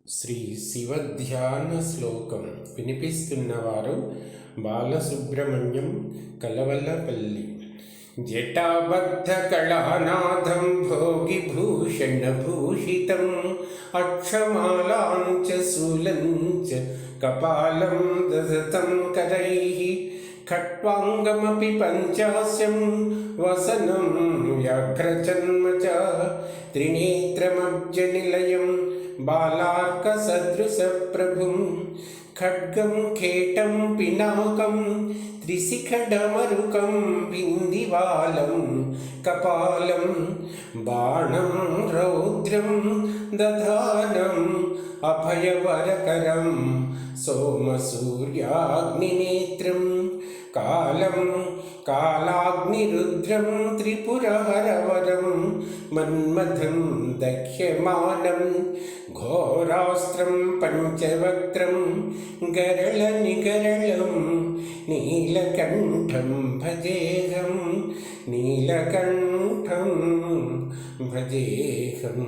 శ్రీ శివధ్యాన శ్లోకం వినిపిస్తున్నవారు బాలసుబ్రహ్మణ్యం కలవలపల్లి. జటాబద్ధ కళానాథం భోగిభూషణభూషితం అక్షమాలాంచ శూలంచ కపాలం దధతం కరైః ఖట్వాంగమపి పంచాస్యం వసనం వ్యాఘ్రచర్మ చ త్రినేత్రమబ్జనిలయం బాలార్కసదృశప్రభుం ఖడ్గం ఖేటం పినాకం త్రిశిఖడమరుకం బిందివాలం కపాలం బాణం రౌద్రం దధానం అభయవరకరం సోమసూర్యాగ్నినేత్రం కాలం కాలాగ్నిరుద్రం త్రిపురహరవరం మన్మథం దహ్యమానం ఘోరాస్త్రం పంచవక్త్రం గరళనిగరళం నీలకంఠం భజేహం నీలకంఠం భజేహం.